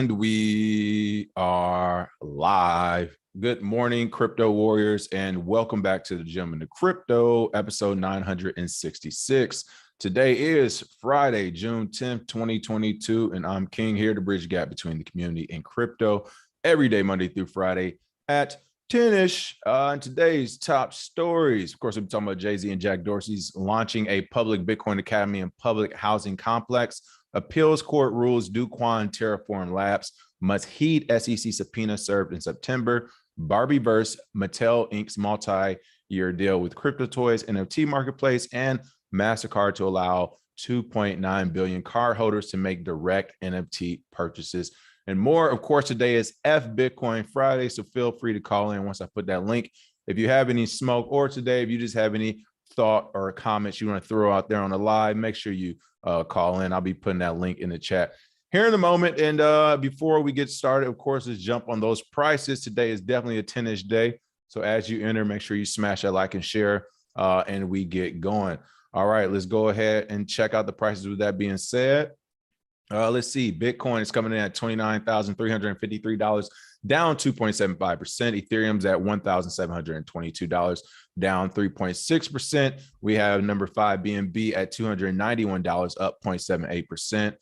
And we are live. Good morning, crypto warriors, and welcome back to the Gym into Crypto, episode 966. Today is Friday, June 10th, 2022, and I'm King here to bridge the gap between the community and crypto every day, Monday through Friday at 10-ish. And today's top stories, of course, we'll be talking about Jay-Z and Jack Dorsey's launching a public Bitcoin Academy and public housing complex. Appeals court rules do Kwon Terraform Labs must heed SEC subpoena served in September. Barbieverse, Mattel Inc.'s multi-year deal with crypto toys, NFT marketplace, and Mastercard to allow 2.9 billion cardholders to make direct NFT purchases and more. Of course, today is F Bitcoin Friday, so feel free to call in once I put that link. If you have any smoke, or today, if you just have any thought or comments you want to throw out there on the live, make sure you call in. I'll be putting that link in the chat here in a moment. And before we get started, of course, let's jump on those prices. Today is definitely a 10-ish day. So as you enter, make sure you smash that like and share, and we get going. All right, let's go ahead and check out the prices. With that being said, let's see. Bitcoin is coming in at $29,353, down 2.75%. Ethereum's at $1,722, down 3.6%. We have number 5 BNB at $291, up 0.78%.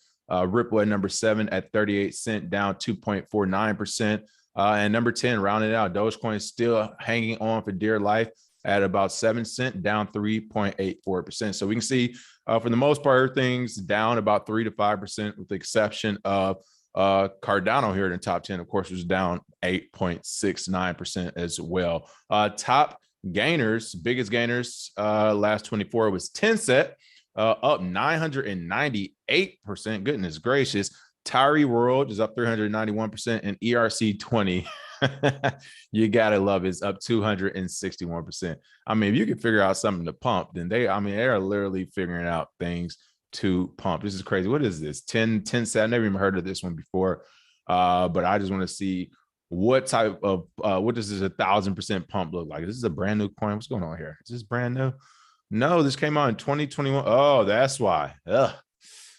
Ripple at number 7 at 38 cents, down 2.49%. And number 10, rounding out, Dogecoin is still hanging on for dear life at about 7 cents, down 3.84%. So we can see for the most part, everything's down about 3 to 5%, with the exception of Cardano here in the top 10, of course, was down 8.69% as well. Top gainers, biggest gainers last 24 was Tencent, up 998%. Goodness gracious. Tyree World is up 391%, and ERC20, you gotta love, is up 261%. I mean, if you can figure out something to pump, then they are literally figuring out things to pump. This is crazy. What is this? 10 cents. I never even heard of this one before. But I just want to see what type of what does this 1,000% pump look like? This is a brand new coin. What's going on here? Is this brand new? No, this came out in 2021. Oh, that's why.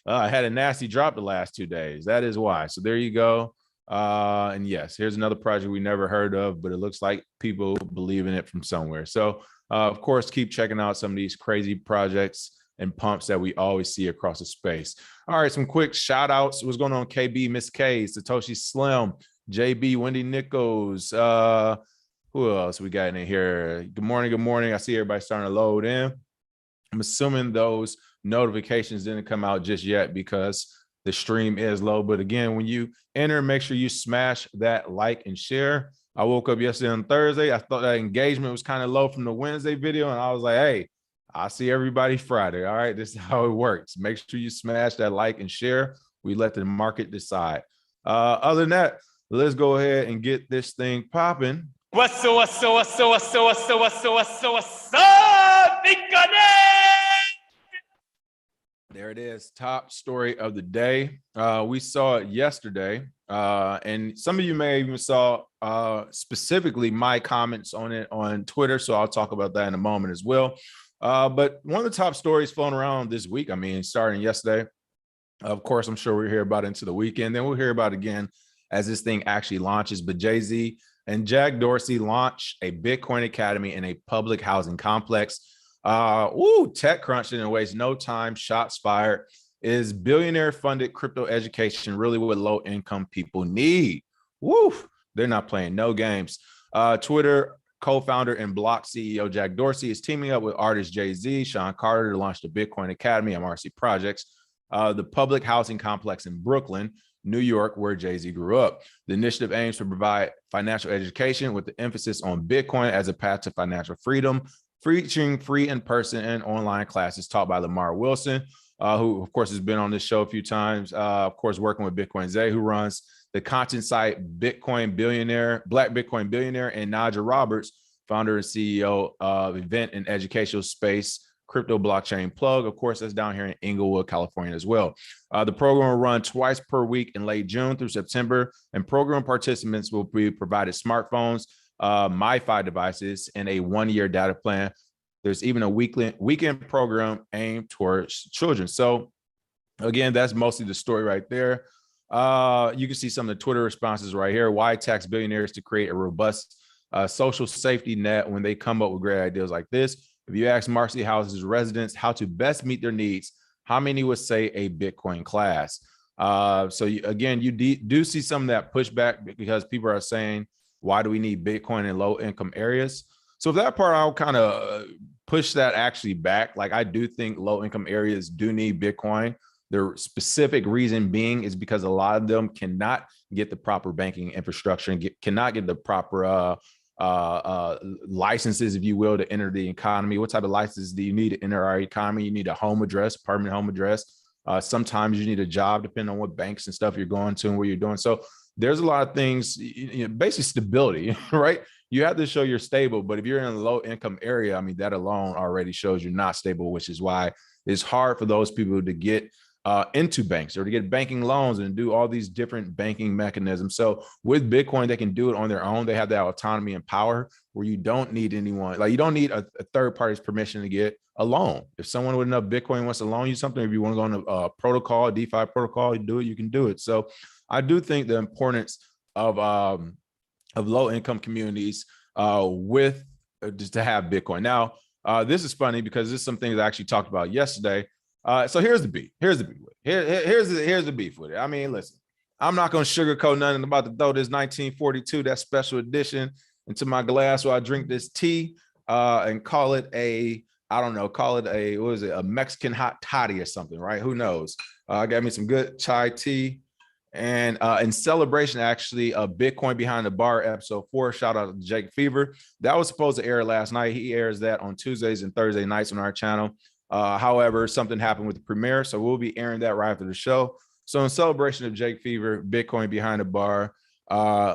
I had a nasty drop the last 2 days. That is why. So there you go. And yes, here's another project we never heard of, but it looks like people believe in it from somewhere. So of course, keep checking out some of these crazy projects and pumps that we always see across the space. All right, some quick shout outs. What's going on? KB, Miss K, Satoshi Slim, JB, Wendy Nichols. Who else we got in here? Good morning. Good morning. I see everybody starting to load in. I'm assuming those notifications didn't come out just yet because the stream is low. But again, when you enter, make sure you smash that like and share. I woke up yesterday on Thursday. I thought that engagement was kind of low from the Wednesday video, and I was like, hey, I see everybody Friday. All right, this is how it works. Make sure you smash that like and share. We let the market decide. Other than that, let's go ahead and get this thing popping. What's up, there it is, top story of the day. We saw it yesterday, and some of you may even saw specifically my comments on it on Twitter, so I'll talk about that in a moment as well. But one of the top stories flown around this week, starting yesterday, of course, I'm sure we'll hear about it into the weekend. Then we'll hear about it again as this thing actually launches. But Jay-Z and Jack Dorsey launch a Bitcoin Academy in a public housing complex. TechCrunch didn't waste no time. Shots fired. Is billionaire-funded crypto education really what low-income people need? Woo! They're not playing no games. Twitter co-founder and Block CEO Jack Dorsey is teaming up with artist Jay-Z, Sean Carter, to launch the Bitcoin Academy, MRC Projects, the public housing complex in Brooklyn, New York, where Jay-Z grew up. The initiative aims to provide financial education with the emphasis on Bitcoin as a path to financial freedom, featuring free in-person and online classes taught by Lamar Wilson, who, of course, has been on this show a few times, of course, working with Bitcoin Zay, who runs the content site Black Bitcoin Billionaire, and Naja Roberts, founder and CEO of event and educational space, Crypto Blockchain Plug. Of course, that's down here in Inglewood, California as well. The program will run twice per week in late June through September, and program participants will be provided smartphones, MiFi devices, and a one-year data plan. There's even a weekend program aimed towards children. So again, that's mostly the story right there. You can see some of the Twitter responses right here. Why tax billionaires to create a robust social safety net when they come up with great ideas like this? If you ask Marcy House's residents how to best meet their needs, how many would say a Bitcoin class? Again, you do see some of that pushback because people are saying, why do we need Bitcoin in low income areas? So if that part, I'll kind of push that actually back. Like, I do think low income areas do need Bitcoin. Their specific reason being is because a lot of them cannot get the proper banking infrastructure and cannot get the proper licenses, if you will, to enter the economy. What type of licenses do you need to enter our economy? You need a home address, permanent home address. Sometimes you need a job, depending on what banks and stuff you're going to and what you're doing. So there's a lot of things, basically stability, right? You have to show you're stable, but if you're in a low income area, I mean, that alone already shows you're not stable, which is why it's hard for those people to get into banks or to get banking loans and do all these different banking mechanisms. So with Bitcoin, they can do it on their own. They have that autonomy and power where you don't need anyone, like you don't need a third party's permission to get a loan. If someone with enough Bitcoin wants to loan you something, if you want to go on a protocol, a DeFi protocol, you can do it. So I do think the importance of low income communities with just to have Bitcoin. Now, this is funny because this is some things I actually talked about yesterday. So here's the beef. Here's the beef with it. I mean, listen, I'm not going to sugarcoat nothing. I'm about to throw this 1942, that special edition, into my glass while I drink this tea and call it a, I don't know, call it a, what is it, a Mexican hot toddy or something, right? Who knows? I got me some good chai tea. And in celebration, actually, of Bitcoin Behind the Bar, episode 4, shout out to Jake Fever. That was supposed to air last night. He airs that on Tuesdays and Thursday nights on our channel. However, something happened with the premiere, so we'll be airing that right after the show. So in celebration of Jake Fever, Bitcoin Behind the Bar,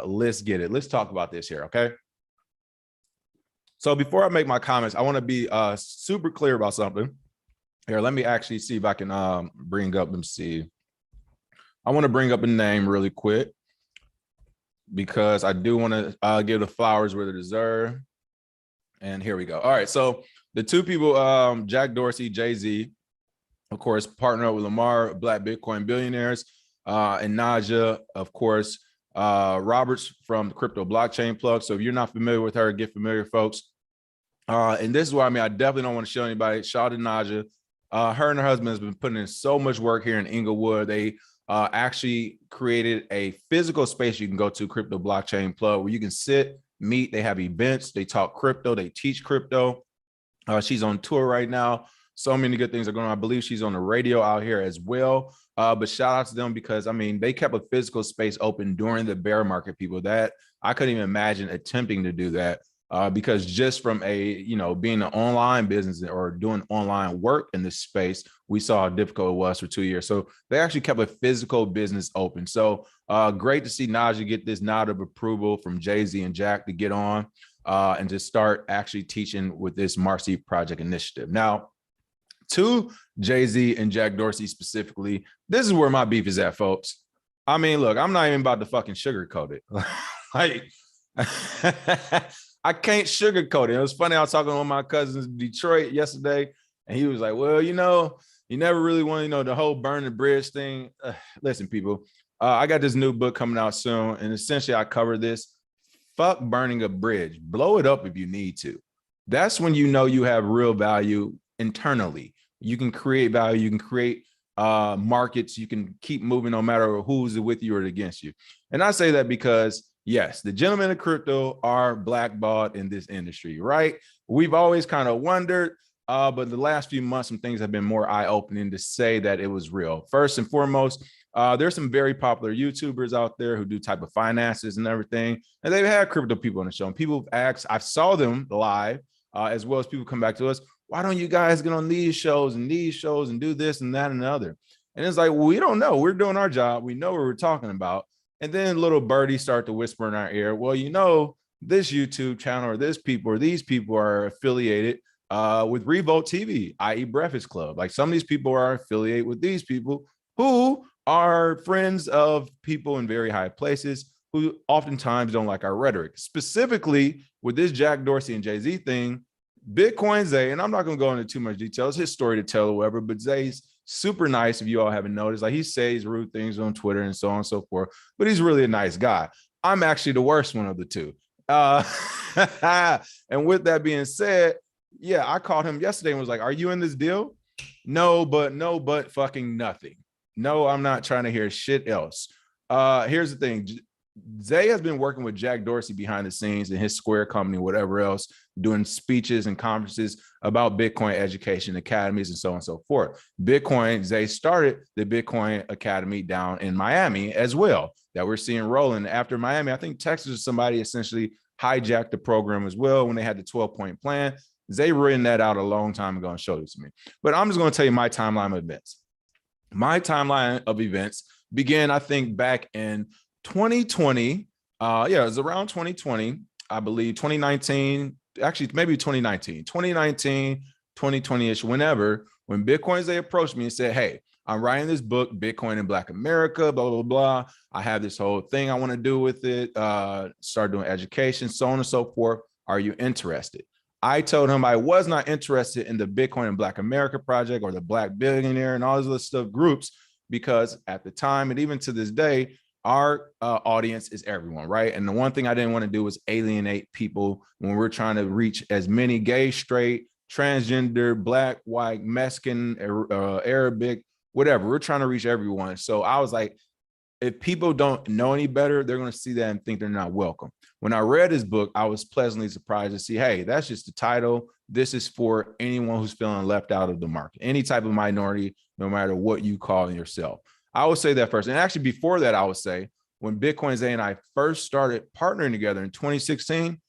let's get it. Let's talk about this here, okay? So before I make my comments, I want to be super clear about something. Here, let me actually see if I can bring up, let me see. I want to bring up a name really quick because I do want to give the flowers where they deserve. And here we go. All right, so the two people, Jack Dorsey, Jay-Z, of course, partner up with Lamar, Black Bitcoin Billionaires, and Naja, of course, Roberts from the Crypto Blockchain Plug. So if you're not familiar with her, get familiar, folks. And this is what I mean. I definitely don't want to show anybody. Shout out to Naja. Her and her husband has been putting in so much work here in Inglewood. They actually created a physical space you can go to, Crypto Blockchain Plug, where you can sit, meet. They have events. They talk crypto. They teach crypto. She's on tour right now. So many good things are going on. I believe she's on the radio out here as well. But shout out to them because, I mean, they kept a physical space open during the bear market, people. That I couldn't even imagine attempting to do that because just from being an online business or doing online work in this space, we saw how difficult it was for 2 years. So they actually kept a physical business open. So great to see Naja get this nod of approval from Jay-Z and Jack to get on and to start actually teaching with this Marcy Project initiative. Now, to Jay-Z and Jack Dorsey specifically, this is where my beef is at, folks. I mean, look, I'm not even about to fucking sugarcoat it. Like, I can't sugarcoat it. It was funny. I was talking to one of my cousins in Detroit yesterday, and he was like, well, you never really want to, the whole burn the bridge thing. Listen, people, I got this new book coming out soon, and essentially I cover this. Fuck burning a bridge. Blow it up if you need to. That's when you have real value internally. You can create value. You can create markets. You can keep moving no matter who's with you or against you. And I say that because, yes, the gentlemen of crypto are blackballed in this industry, right? We've always kind of wondered, but the last few months, some things have been more eye-opening to say that it was real. First and foremost, there's some very popular YouTubers out there who do type of finances and everything, and they've had crypto people on the show. And people have asked, I saw them live, as well as people come back to us, why don't you guys get on these shows and do this and that and the other? And it's like, well, we don't know. We're doing our job. We know what we're talking about. And then little birdies start to whisper in our ear, well, this YouTube channel or these people are affiliated with Revolt TV, i.e. Breakfast Club. Like some of these people are affiliated with these people who are friends of people in very high places who oftentimes don't like our rhetoric. Specifically with this Jack Dorsey and Jay-Z thing, Bitcoin Zay, and I'm not going to go into too much detail. It's his story to tell or whatever, but Zay's super nice. If you all haven't noticed, like he says rude things on Twitter and so on and so forth, but he's really a nice guy. I'm actually the worst one of the two. And with that being said, yeah, I called him yesterday and was like, "Are you in this deal?" No, but fucking nothing. No, I'm not trying to hear shit else. Here's the thing. Zay has been working with Jack Dorsey behind the scenes in his Square company, whatever else, doing speeches and conferences about Bitcoin education academies and so on and so forth. Zay started the Bitcoin Academy down in Miami as well, that we're seeing rolling. After Miami, I think Texas or somebody essentially hijacked the program as well when they had the 12-point plan. Zay written that out a long time ago and showed it to me. But I'm just going to tell you my timeline of events. My timeline of events began, I think, back in 2020. It was around 2020, I believe, 2019, actually maybe 2019, 2020-ish, when Bitcoin Zay approached me and said, "Hey, I'm writing this book, Bitcoin in Black America, blah, blah, blah. I have this whole thing I want to do with it, start doing education, so on and so forth. Are you interested?" I told him I was not interested in the Bitcoin in Black America project or the Black Billionaire and all those other stuff groups, because at the time and even to this day, our audience is everyone, right? And the one thing I didn't want to do was alienate people when we're trying to reach as many gay, straight, transgender, Black, white, Mexican, Arabic, whatever. We're trying to reach everyone. So I was like, if people don't know any better, they're going to see that and think they're not welcome. When I read his book, I was pleasantly surprised to see, hey, that's just the title. This is for anyone who's feeling left out of the market, any type of minority, no matter what you call yourself. I would say that first. And actually, before that, I would say when Bitcoin Zay and I first started partnering together in 2016,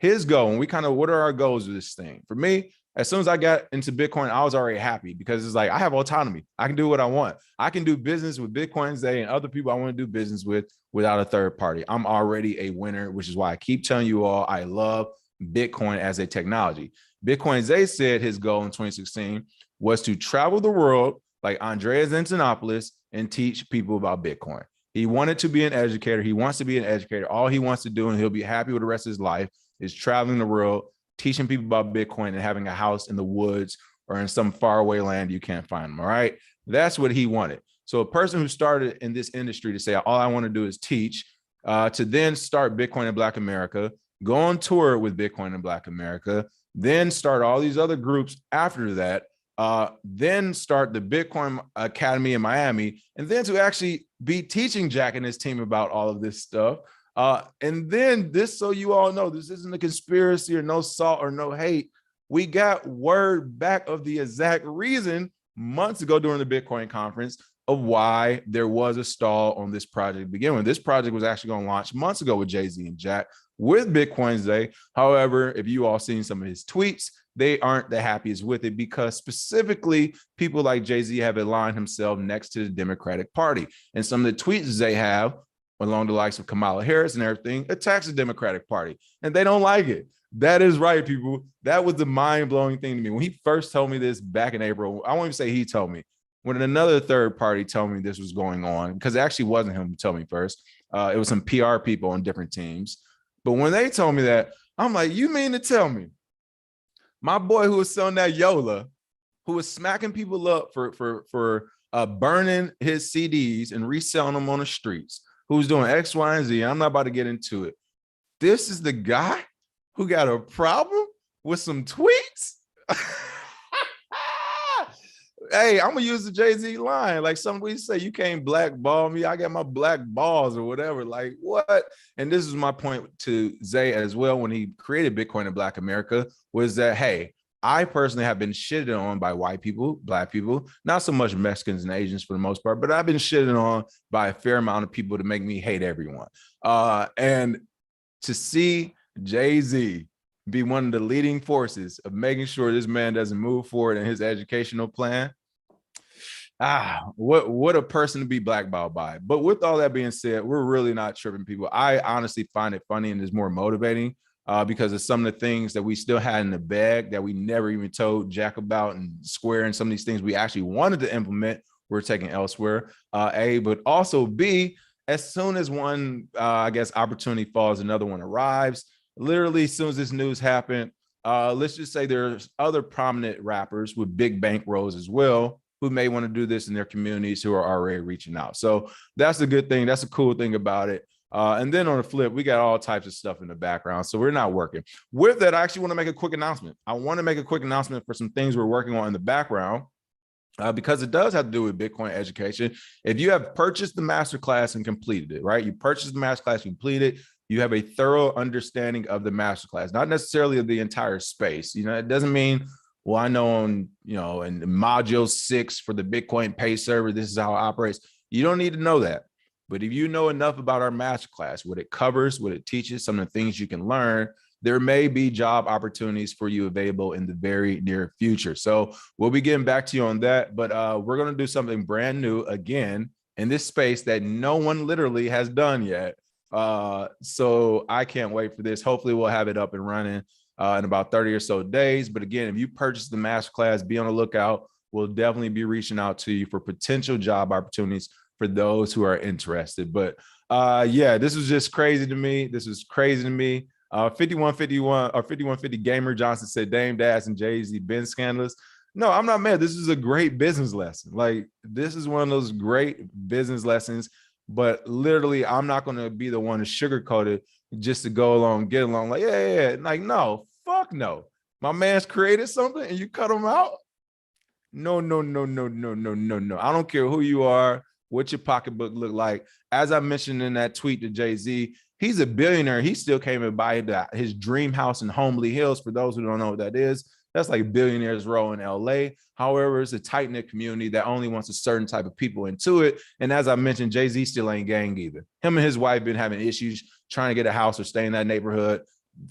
his goal, and we kind of, what are our goals with this thing? For me, as soon as I got into Bitcoin, I was already happy, because it's like, I have autonomy. I can do what I want. I can do business with Bitcoin Zay and other people I want to do business with without a third party. I'm already a winner, which is why I keep telling you all, I love Bitcoin as a technology. Bitcoin Zay said his goal in 2016 was to travel the world like Andreas Antonopoulos and teach people about Bitcoin. He wanted to be an educator. He wants to be an educator. All he wants to do, and he'll be happy with the rest of his life, is traveling the world, teaching people about Bitcoin and having a house in the woods or in some faraway land you can't find them. All right. That's what he wanted. So a person who started in this industry to say, all I want to do is teach, to then start Bitcoin in Black America, go on tour with Bitcoin in Black America, then start all these other groups after that, then start the Bitcoin Academy in Miami, and then to actually be teaching Jack and his team about all of this stuff. And then this, so you all know, this isn't a conspiracy or no salt or no hate. We got word back of the exact reason months ago during the Bitcoin conference of why there was a stall on this project to begin with. This project was actually going to launch months ago with Jay-Z and Jack with Bitcoin Zay. However, if you all seen some of his tweets, they aren't the happiest with it, because specifically people like Jay-Z have aligned himself next to the Democratic Party. And some of the tweets they have along the likes of Kamala Harris and everything attacks the Democratic Party, and they don't like it. That is right, people. That was the mind-blowing thing to me. When he first told me this back in April, I won't even say he told me, when another third party told me this was going on, because it actually wasn't him who told me first. It was some PR people on different teams. But when they told me that, I'm like, you mean to tell me my boy who was selling that Yola, who was smacking people up for burning his CDs and reselling them on the streets, who's doing X, Y, and Z, I'm not about to get into it. This is the guy who got a problem with some tweets? Hey, I'm gonna use the Jay-Z line. Like somebody say, you can't blackball me. I got my black balls or whatever. Like what? And this is my point to Zay as well when he created Bitcoin in Black America, was that, hey, I personally have been shitted on by white people, Black people, not so much Mexicans and Asians for the most part, but I've been shitted on by a fair amount of people to make me hate everyone. And to see Jay-Z be one of the leading forces of making sure this man doesn't move forward in his educational plan, what a person to be blackballed by. But with all that being said, we're really not tripping, people. I honestly find it funny and is more motivating, because of some of the things that we still had in the bag that we never even told Jack about, and Square, and some of these things we actually wanted to implement, we're taking elsewhere. A, but also B, as soon as one, I guess, opportunity falls, another one arrives. Literally, as soon as this news happened, let's just say there's other prominent rappers with big bankrolls as well who may want to do this in their communities who are already reaching out. So that's a good thing. That's a cool thing about it. And then on the flip, we got all types of stuff in the background. So we're not working. With that, I actually want to make a quick announcement. I want to make a quick announcement for some things we're working on in the background. Because it does have to do with Bitcoin education. If you have purchased the masterclass and completed it, right? You purchased the masterclass, completed it, you have a thorough understanding of the masterclass, not necessarily of the entire space. You know, it doesn't mean, well, I know on, you know, in module 6 for the Bitcoin pay server, this is how it operates. You don't need to know that. But if you know enough about our masterclass, what it covers, what it teaches, some of the things you can learn, there may be job opportunities for you available in the very near future. So we'll be getting back to you on that, but we're going to do something brand new again in this space that no one literally has done yet. So I can't wait for this. Hopefully we'll have it up and running in about 30 or so days. But again, if you purchase the masterclass, be on the lookout. We'll definitely be reaching out to you for potential job opportunities for those who are interested. But yeah, this was just crazy to me. This was crazy to me. 5151 or 5150 Gamer Johnson said Dame Dash and Jay-Z been scandalous. No, I'm not mad. This is a great business lesson. Like, this is one of those great business lessons, but literally I'm not going to be the one to sugarcoat it just to go along, get along. Like, yeah. Like, no, fuck no. My man's created something and you cut him out. No. I don't care who you are, what your pocketbook look like. As I mentioned in that tweet to Jay-Z, he's a billionaire. He still came and buy his dream house in Homely Hills. For those who don't know what that is, that's like Billionaires Row in LA. However, it's a tight-knit community that only wants a certain type of people into it. And as I mentioned, Jay-Z still ain't gang either. Him and his wife been having issues trying to get a house or stay in that neighborhood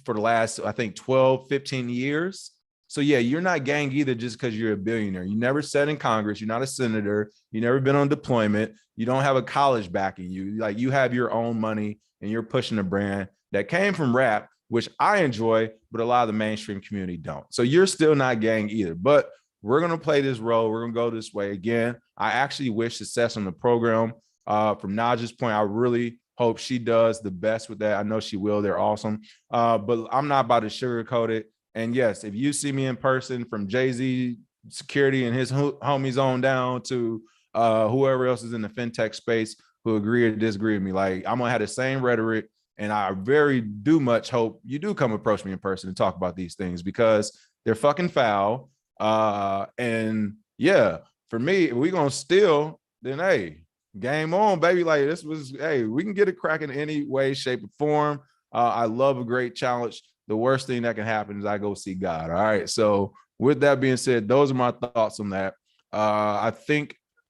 for the last, I think, 12, 15 years. So yeah, you're not gang either just because you're a billionaire. You never sat in Congress. You're not a senator. You never been on deployment. You don't have a college backing you. Like, you have your own money and you're pushing a brand that came from rap, which I enjoy, but a lot of the mainstream community don't. So you're still not gang either, but we're going to play this role. We're going to go this way. Again, I actually wish success on the program. From Naja's point, I really hope she does the best with that. I know she will. They're awesome. But I'm not about to sugarcoat it. And yes, if you see me in person, from Jay-Z security and his homies on down to whoever else is in the fintech space who agree or disagree with me, like, I'm gonna have the same rhetoric. And I very do much hope you do come approach me in person and talk about these things, because they're fucking foul. And yeah, for me, if we gonna steal, then hey, game on, baby. Like, this was, hey, we can get it cracking in any way, shape, or form. I love a great challenge. The worst thing that can happen is I go see God. All right. So with that being said, those are my thoughts on that. I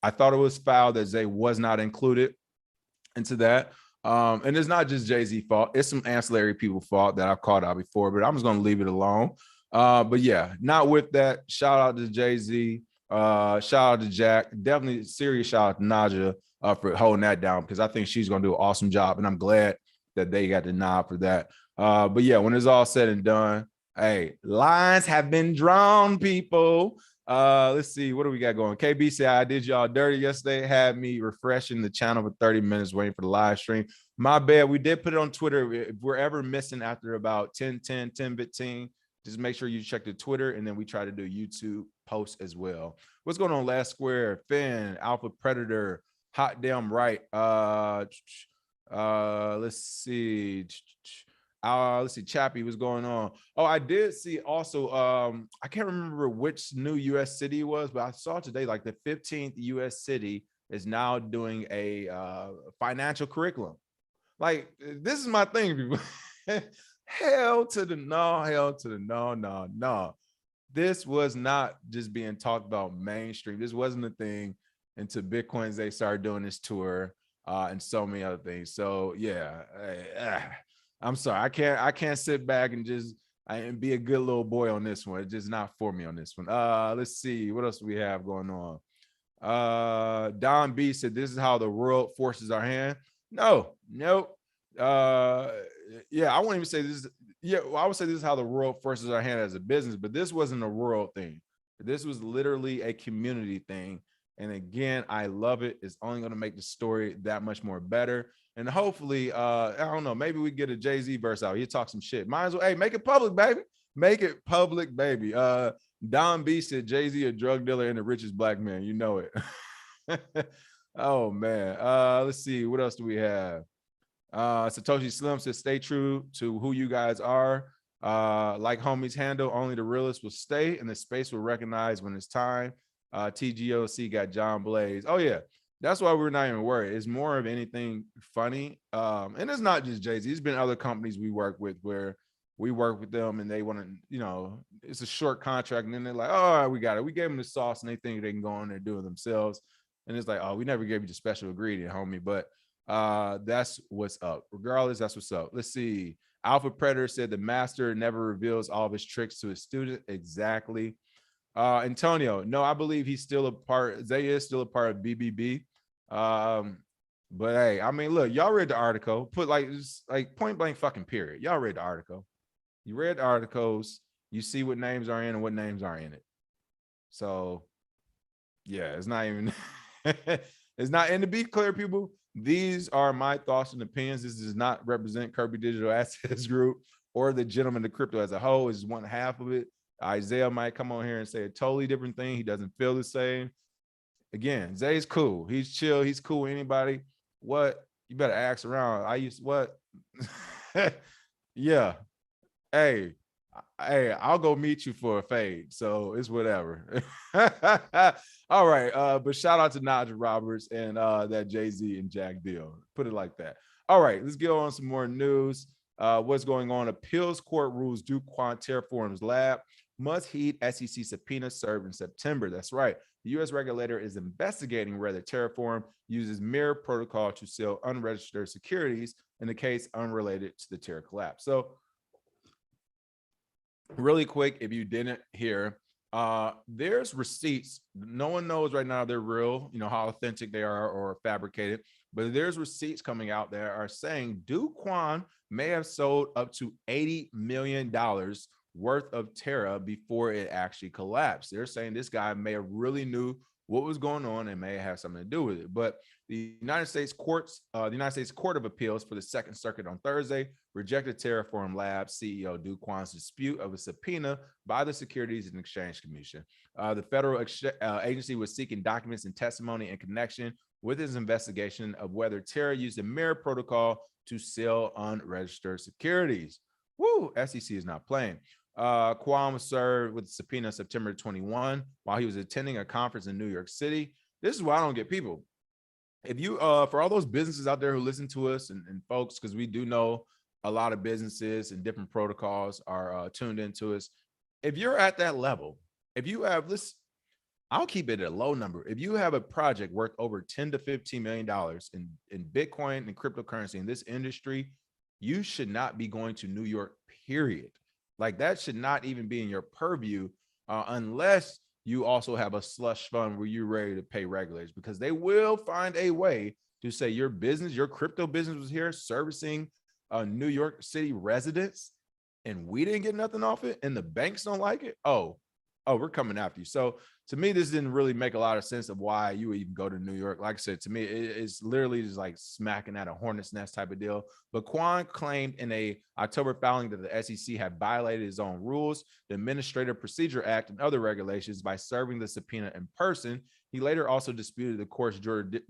thought it was foul that Zay was not included into that. And it's not just Jay-Z fault. It's some ancillary people fault that I've called out before, but I'm just going to leave it alone. But yeah, not with that. Shout out to Jay-Z. Shout out to Jack. Definitely serious shout out to Naja for holding that down, because I think she's going to do an awesome job. And I'm glad that they got the nod for that. But yeah, when it's all said and done, hey, lines have been drawn, people. Let's see, what do we got going? KB said, I did y'all dirty yesterday. Had me refreshing the channel for 30 minutes waiting for the live stream. My bad. We did put it on Twitter. If we're ever missing after about 10:15, just make sure you check the Twitter, and then we try to do YouTube posts as well. What's going on, Last Square, Finn, Alpha Predator, Hot Damn Right. Let's see. Let's see, Chappie, what's going on? Oh, I did see also, I can't remember which new US city it was, but I saw today, like, the 15th US city is now doing a financial curriculum. Like, this is my thing, people. Hell to the no. This was not just being talked about mainstream. This wasn't a thing until Bitcoins, they started doing this tour, and so many other things. So yeah, I'm sorry, I can't sit back and just and be a good little boy on this one. It's just not for me on this one. Let's see, what else do we have going on? Don B said, this is how the world forces our hand. No, nope. Yeah, I won't even say this. Yeah, well, I would say this is how the world forces our hand as a business, but this wasn't a world thing. This was literally a community thing. And again, I love it. It's only going to make the story that much more better. And hopefully, I don't know, maybe we get a Jay-Z verse out. He talk some shit. Might as well, hey, make it public, baby. Make it public, baby. Don B said Jay-Z a drug dealer and the richest black man. You know it. Oh man. Let's see. What else do we have? Satoshi Slim says stay true to who you guys are. Like homies handle, only the realists will stay and the space will recognize when it's time. TGOC got John Blaze. Oh yeah. That's why we're not even worried. It's more of anything funny. And it's not just Jay-Z. It's been other companies we work with where we work with them and they want to, you know, it's a short contract. And then they're like, oh, all right, we got it. We gave them the sauce and they think they can go on there and do it themselves. And it's like, oh, we never gave you the special ingredient, homie. But that's what's up. Regardless, that's what's up. Let's see. Alpha Predator said the master never reveals all of his tricks to his student. Exactly. Antonio, no, I believe he's still a part. Zay is still a part of BBB. But hey, I mean, look, y'all read the article. Put like point blank fucking period. Y'all read the article. You read the articles. You see what names are in and what names aren't in it. So yeah, it's not even. It's not. And to be clear, people, these are my thoughts and opinions. This does not represent KRBE Digital Assets Group or the Gentleman of Crypto as a whole. It's one half of it. Isaiah might come on here and say a totally different thing. He doesn't feel the same. Again, Zay's cool. He's chill. He's cool with anybody. What? You better ask around. I used what? Yeah. Hey, I'll go meet you for a fade. So it's whatever. All right. But shout out to Najee Roberts and that Jay-Z and Jack deal. Put it like that. All right, let's get on some more news. What's going on? Appeals court rules do Kwon Terraform's lab must heed SEC subpoena served in September. That's right. The U.S. regulator is investigating whether Terraform uses mirror protocol to sell unregistered securities in a case unrelated to the Terra collapse. So really quick, if you didn't hear, there's receipts. No one knows right now they're real, you know, how authentic they are or fabricated, but there's receipts coming out there are saying Do Kwon may have sold up to $80 million worth of Terra before it actually collapsed. They're saying this guy may have really knew what was going on and may have something to do with it. But the United States Court of Appeals for the Second Circuit on Thursday rejected Terraform Labs CEO Do Kwon's dispute of a subpoena by the Securities and Exchange Commission. The federal agency was seeking documents and testimony in connection with his investigation of whether Terra used a mirror protocol to sell unregistered securities. Woo, SEC is not playing. Kwon was served with a subpoena September 21 while he was attending a conference in New York City. This is why I don't get people. If you, for all those businesses out there who listen to us and folks, because we do know a lot of businesses and different protocols are tuned into us. If you're at that level, if you have this, I'll keep it at a low number. If you have a project worth over $10 to $15 million in Bitcoin and cryptocurrency in this industry, you should not be going to New York, period. Like that should not even be in your purview unless you also have a slush fund where you're ready to pay regulators, because they will find a way to say your business, your crypto business was here servicing New York City residents and we didn't get nothing off it and the banks don't like it. Oh, we're coming after you. So to me, this didn't really make a lot of sense of why you would even go to New York. Like I said, to me, it's literally just like smacking at a hornet's nest type of deal. But Kwon claimed in a October filing that the SEC had violated his own rules, the Administrative Procedure Act, and other regulations by serving the subpoena in person. He later also disputed the court's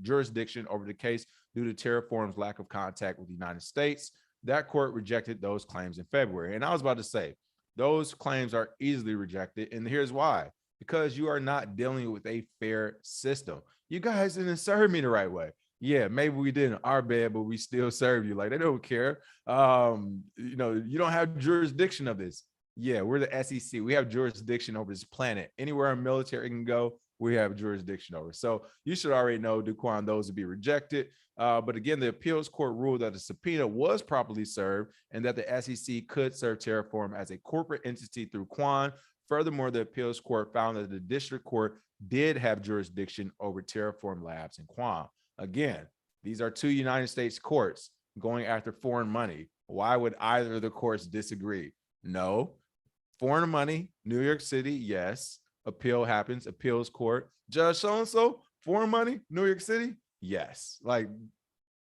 jurisdiction over the case due to Terraform's lack of contact with the United States. That court rejected those claims in February. And I was about to say, those claims are easily rejected. And here's why. Because you are not dealing with a fair system. You guys didn't serve me the right way. Yeah, maybe we didn't our bad, but we still serve you. Like they don't care. You know, you don't have jurisdiction of this. Yeah, we're the SEC. We have jurisdiction over this planet. Anywhere our military can go, we have jurisdiction over. So you should already know, Do Kwon, those would be rejected. But again, the appeals court ruled that the subpoena was properly served and that the SEC could serve Terraform as a corporate entity through Kwon. Furthermore, the appeals court found that the district court did have jurisdiction over Terraform Labs and Kwon. Again, these are two United States courts going after foreign money. Why would either of the courts disagree? No. Foreign money, New York City, yes. Appeal happens, appeals court. Judge so-and-so, foreign money, New York City, yes. Like,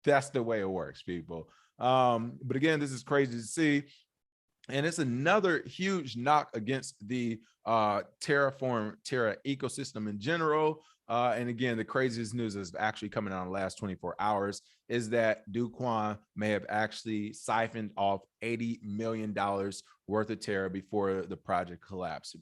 that's the way it works, people. But again, this is crazy to see. And it's another huge knock against the Terra ecosystem in general. And again, the craziest news is actually coming out in the last 24 hours is that Do Kwon may have actually siphoned off $80 million worth of Terra before the project collapsed.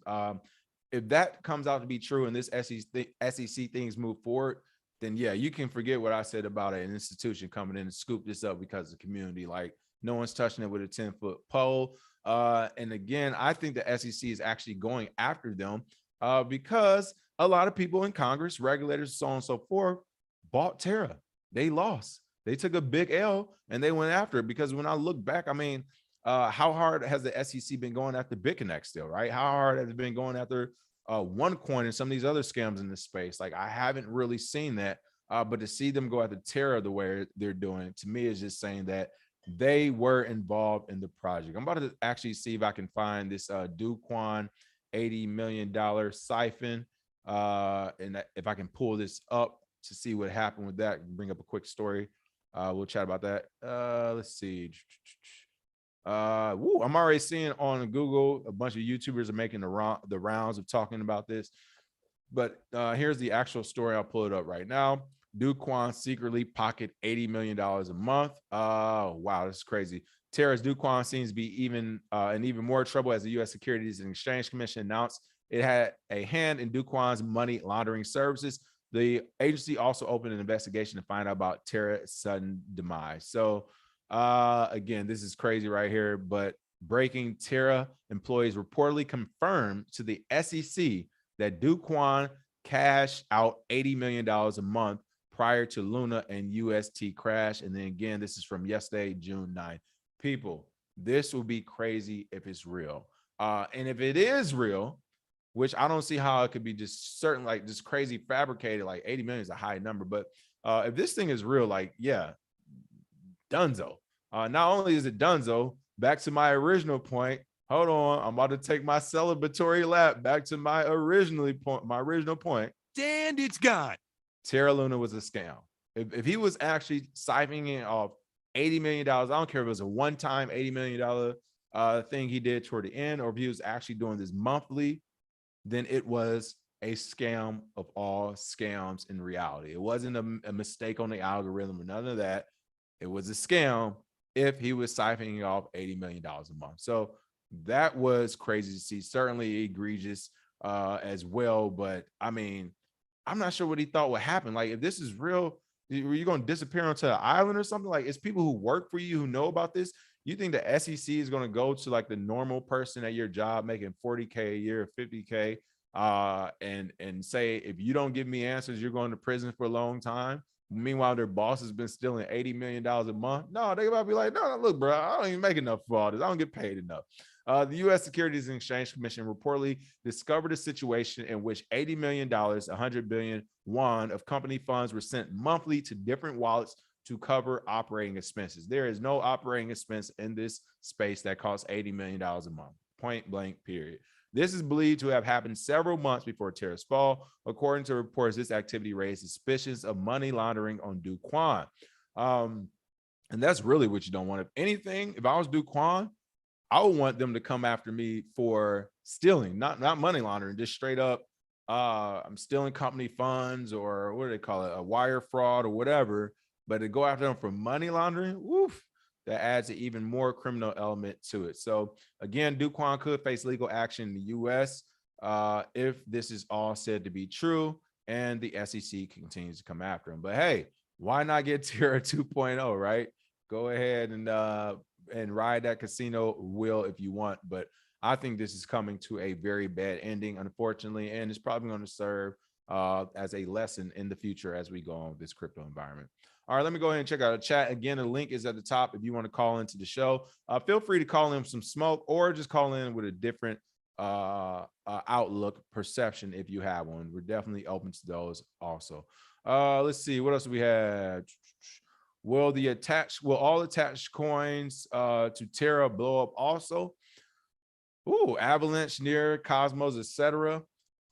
If that comes out to be true and this SEC things move forward, then yeah, you can forget what I said about an institution coming in and scoop this up because of the community. Like, no one's touching it with a 10-foot pole. And again, I think the SEC is actually going after them because a lot of people in Congress, regulators, so on and so forth, bought Terra. They lost. They took a big L and they went after it. Because when I look back, I mean, how hard has the SEC been going after Bitconnect still, right? How hard has it been going after OneCoin and some of these other scams in this space? Like, I haven't really seen that. But to see them go after Terra the way they're doing, to me, is just saying that they were involved in the project. I'm about to actually see if I can find this Do Kwon $80 million siphon. And if I can pull this up to see what happened with that, bring up a quick story. We'll chat about that. Let's see. I'm already seeing on Google a bunch of YouTubers are making the rounds of talking about this. But here's the actual story. I'll pull it up right now. Do Kwon secretly pocket $80 million a month. Wow, this is crazy. Terra's Do Kwon seems to be in even more trouble as the U.S. Securities and Exchange Commission announced it had a hand in Do Kwon's money laundering services. The agency also opened an investigation to find out about Terra's sudden demise. So again, this is crazy right here, but breaking: Terra employees reportedly confirmed to the SEC that Do Kwon cashed out $80 million a month prior to Luna and UST crash. And then again, this is from yesterday, June 9th. People, this will be crazy if it's real. And if it is real, which I don't see how it could be just certain, like just crazy fabricated, like 80 million is a high number. But if this thing is real, like, yeah, dunzo. Not only is it dunzo, back to my original point. Hold on, I'm about to take my celebratory lap back to my original point. And it's gone. Terra Luna was a scam. If he was actually siphoning off $80 million, I don't care if it was a one-time $80 million thing he did toward the end, or if he was actually doing this monthly, then it was a scam of all scams in reality. It wasn't a mistake on the algorithm or none of that. It was a scam if he was siphoning off $80 million a month. So that was crazy to see. Certainly egregious as well. But I mean, I'm not sure what he thought would happen. Like, if this is real, were you going to disappear onto an island or something? Like, it's people who work for you who know about this. You think the SEC is going to go to like the normal person at your job making 40K a year, 50K, and say, if you don't give me answers, you're going to prison for a long time? Meanwhile, their boss has been stealing $80 million a month. No, they about to be like, no, look, bro, I don't even make enough for all this. I don't get paid enough. The U.S. Securities and Exchange Commission reportedly discovered a situation in which $80 million, 100 billion won of company funds were sent monthly to different wallets to cover operating expenses. There is no operating expense in this space that costs $80 million a month, point blank, period. This is believed to have happened several months before Terra's fall. According to reports, this activity raised suspicions of money laundering on Do Kwon. And that's really what you don't want. If anything, if I was Do Kwon, I would want them to come after me for stealing, not money laundering, just straight up, I'm stealing company funds, or what do they call it, a wire fraud or whatever. But to go after them for money laundering, woof, that adds an even more criminal element to it. So again, Do Kwon could face legal action in the U.S. If this is all said to be true, and the SEC continues to come after him. But hey, why not get Terra 2.0, right? Go ahead and ride that casino wheel if you want. But I think this is coming to a very bad ending, unfortunately, and it's probably going to serve as a lesson in the future as we go on with this crypto environment. All right, let me go ahead and check out the chat. Again, the link is at the top if you want to call into the show. Feel free to call in with some smoke, or just call in with a different outlook, perception, if you have one. We're definitely open to those also. Let's see, what else do we have? Will all attached coins to Terra blow up also? Ooh, Avalanche, Near, Cosmos, etc.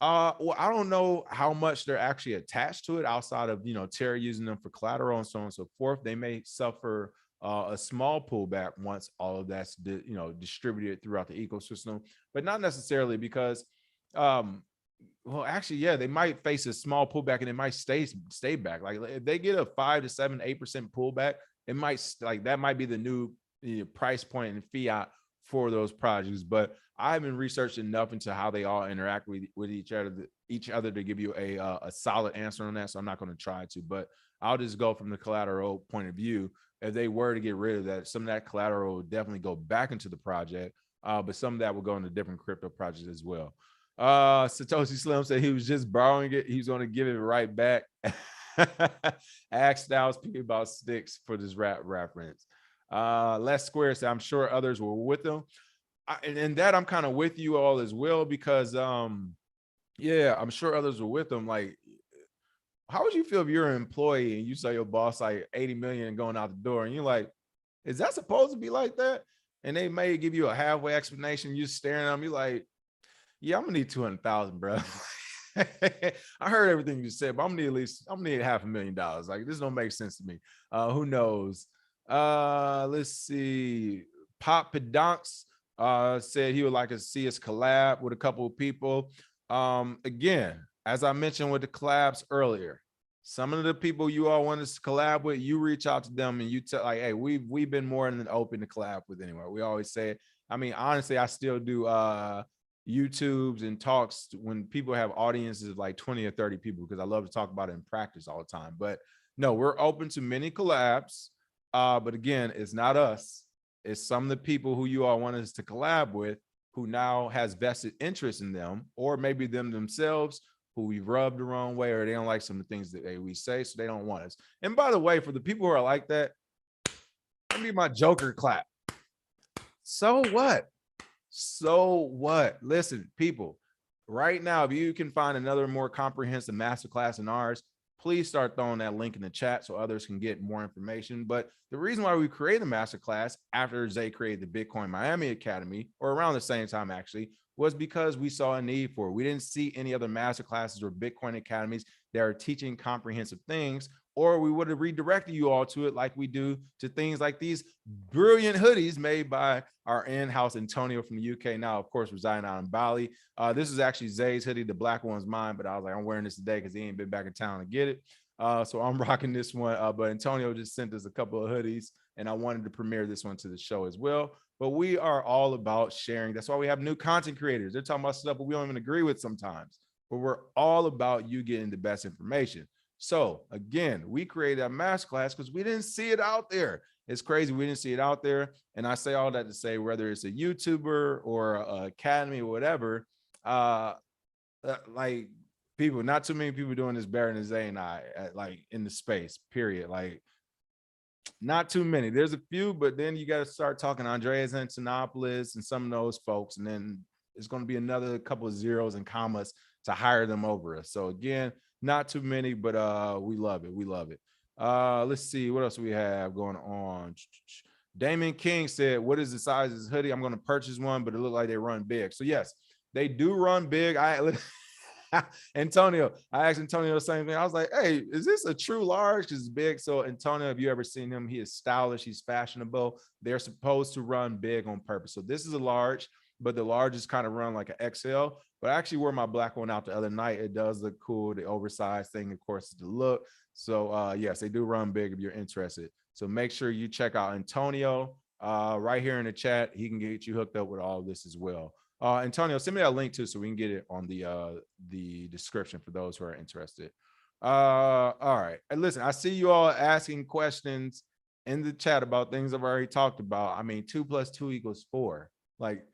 Well, I don't know how much they're actually attached to it outside of, Terra using them for collateral and so on and so forth. They may suffer a small pullback once all of that's distributed throughout the ecosystem, but not necessarily because well, actually, yeah, they might face a small pullback and it might stay back. Like if they get a 5 to 7, 8% pullback, it might that might be the new price point in fiat for those projects. But I haven't researched enough into how they all interact with each other to give you a solid answer on that. So I'm not going to try to, but I'll just go from the collateral point of view. If they were to get rid of that, some of that collateral will definitely go back into the project, but some of that will go into different crypto projects as well. Satoshi Slim said he was just borrowing it. He's going to give it right back. Ask Styles P about sticks for this reference. Les Square said, I'm sure others were with them. And that I'm kind of with you all as well, because yeah, I'm sure others were with them. Like, how would you feel if you're an employee and you saw your boss like 80 million and going out the door, and you're like, is that supposed to be like that? And they may give you a halfway explanation. You staring at them, you're like, yeah, I'm gonna need 200,000, bro. I heard everything you said, but I'm gonna need $500,000. Like, this don't make sense to me. Who knows? Let's see. Pop Pedonks said he would like to see us collab with a couple of people. Again, as I mentioned with the collabs earlier, some of the people you all want us to collab with, you reach out to them and you tell, like, hey, we've been more than open to collab with anywhere. We always say it. I mean, honestly, I still do YouTubes and talks when people have audiences of like 20 or 30 people, because I love to talk about it in practice all the time. But no, we're open to many collabs. But again, it's not us. It's some of the people who you all want us to collab with who now has vested interest in them, or maybe them themselves who we rubbed the wrong way, or they don't like some of the things that we say, so they don't want us. And by the way, for the people who are like that, let me my Joker clap. So what? So what? Listen, people, right now, if you can find another more comprehensive masterclass than ours, please start throwing that link in the chat so others can get more information. But the reason why we created a masterclass after Zay created the Bitcoin Miami Academy, or around the same time actually, was because we saw a need for it. We didn't see any other masterclasses or Bitcoin academies that are teaching comprehensive things, or we would have redirected you all to it like we do to things like these brilliant hoodies made by our in-house Antonio from the UK, now of course residing out in Bali. This is actually Zay's hoodie. The black one's mine, but I was like, I'm wearing this today because he ain't been back in town to get it. So I'm rocking this one, but Antonio just sent us a couple of hoodies and I wanted to premiere this one to the show as well. But we are all about sharing. That's why we have new content creators. They're talking about stuff that we don't even agree with sometimes, but we're all about you getting the best information. So again, we created a masterclass because we didn't see it out there. It's crazy. We didn't see it out there. And I say all that to say, whether it's a YouTuber or an academy or whatever, like people, not too many people doing this better than Zay and I, like in the space, period. Like, not too many. There's a few, but then you got to start talking Andreas Antonopoulos and some of those folks. And then it's going to be another couple of zeros and commas to hire them over us. So again, not too many, but we love it. We love it. Let's see what else we have going on. Damon King said, what is the size of this hoodie? I'm going to purchase one, but it looked like they run big. So yes, they do run big. Antonio, I asked Antonio the same thing. I was like, hey, is this a true large? Because it's big. So Antonio, have you ever seen him? He is stylish. He's fashionable. They're supposed to run big on purpose. So this is a large, but the large is kind of run like an XL. But I actually wore my black one out the other night. It does look cool. The oversized thing, of course, is the look. So yes, they do run big if you're interested. So make sure you check out Antonio right here in the chat. He can get you hooked up with all of this as well. Antonio, send me that link too, so we can get it on the description for those who are interested. All right. And listen, I see you all asking questions in the chat about things I've already talked about. I mean, 2 + 2 = 4. Like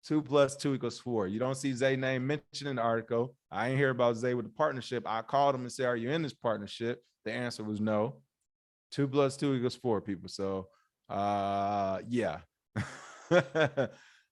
2 + 2 = 4. You don't see Zay name mentioned in the article. I ain't hear about Zay with the partnership. I called him and said, are you in this partnership? The answer was no. 2 + 2 = 4, people. So yeah.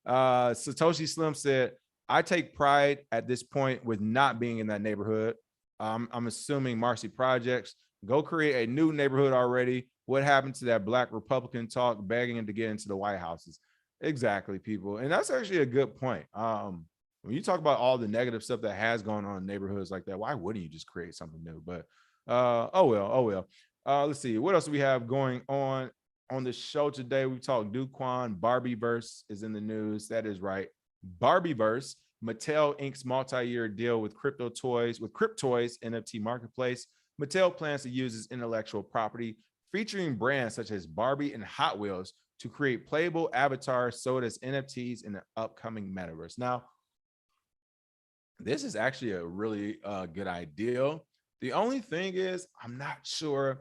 Satoshi Slim said, I take pride at this point with not being in that neighborhood. I'm assuming Marcy Projects. Go create a new neighborhood already. What happened to that Black Republican talk begging him to get into the White Houses? Exactly, people. And that's actually a good point. When you talk about all the negative stuff that has gone on in neighborhoods like that, why wouldn't you just create something new? But oh well. Let's see. What else do we have going on? on the show today, we talked Kwon. Barbieverse is in the news. That is right. Barbieverse, Mattel inks multi-year deal with Cryptoys NFT marketplace. Mattel plans to use its intellectual property featuring brands such as Barbie and Hot Wheels to create playable avatars sold as NFTs in the upcoming metaverse. Now, this is actually a really good idea. The only thing is, I'm not sure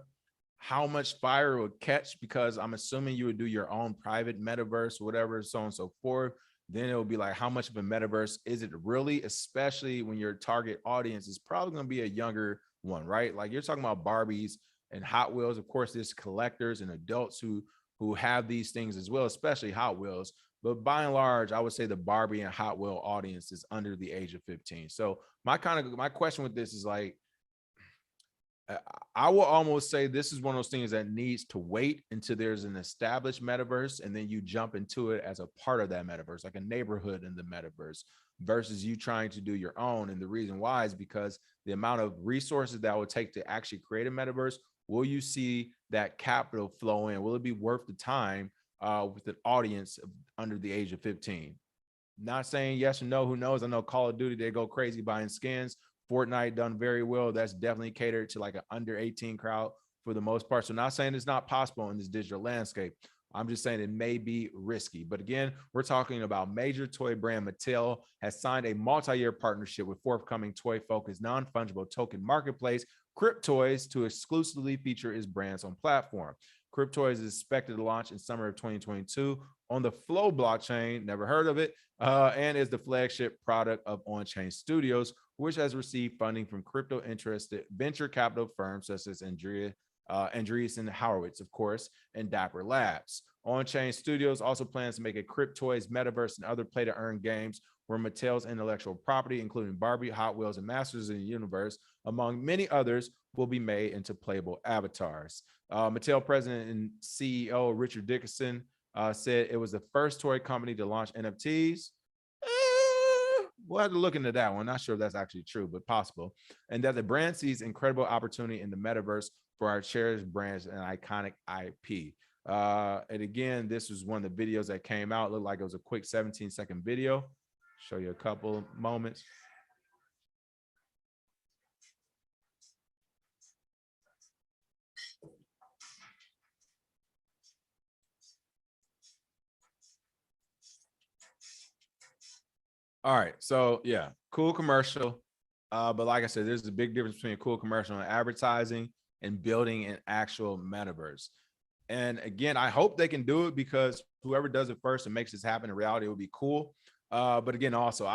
how much fire it would catch, because I'm assuming you would do your own private metaverse, whatever, so on and so forth. Then it will be like, how much of a metaverse is it really, especially when your target audience is probably going to be a younger one, right? Like, you're talking about Barbies and Hot Wheels. Of course, there's collectors and adults who have these things as well, especially Hot Wheels. But by and large, I would say the Barbie and Hot Wheel audience is under the age of 15. So my question with this is like, I will almost say this is one of those things that needs to wait until there's an established metaverse, and then you jump into it as a part of that metaverse, like a neighborhood in the metaverse, versus you trying to do your own. And the reason why is because the amount of resources that would take to actually create a metaverse, will you see that capital flow in? Will it be worth the time with an audience under the age of 15? Not saying yes or no, who knows? I know Call of Duty, they go crazy buying skins. Fortnite done very well. That's definitely catered to like an under 18 crowd for the most part. So not saying it's not possible in this digital landscape. I'm just saying it may be risky. But again, we're talking about major toy brand Mattel has signed a multi-year partnership with forthcoming toy-focused non-fungible token marketplace Cryptoys to exclusively feature its brands on platform. Cryptoys is expected to launch in summer of 2022 on the Flow blockchain, never heard of it, and is the flagship product of On-Chain Studios, which has received funding from crypto-interested venture capital firms such as Andreessen Horowitz, of course, and Dapper Labs. On-Chain Studios also plans to make a Cryptoys metaverse and other play-to-earn games where Mattel's intellectual property, including Barbie, Hot Wheels, and Masters of the Universe, among many others, will be made into playable avatars. Mattel president and CEO Richard Dickinson said it was the first toy company to launch NFTs. We'll have to look into that one. Not sure if that's actually true, but possible. And that the brand sees incredible opportunity in the metaverse for our cherished brands and iconic IP. And again, this was one of the videos that came out. It looked like it was a quick 17-second video. Show you a couple moments. All right, so yeah, cool commercial. But like I said, there's a big difference between a cool commercial and advertising and building an actual metaverse. And again, I hope they can do it, because whoever does it first and makes this happen in reality, it would be cool. But again, also,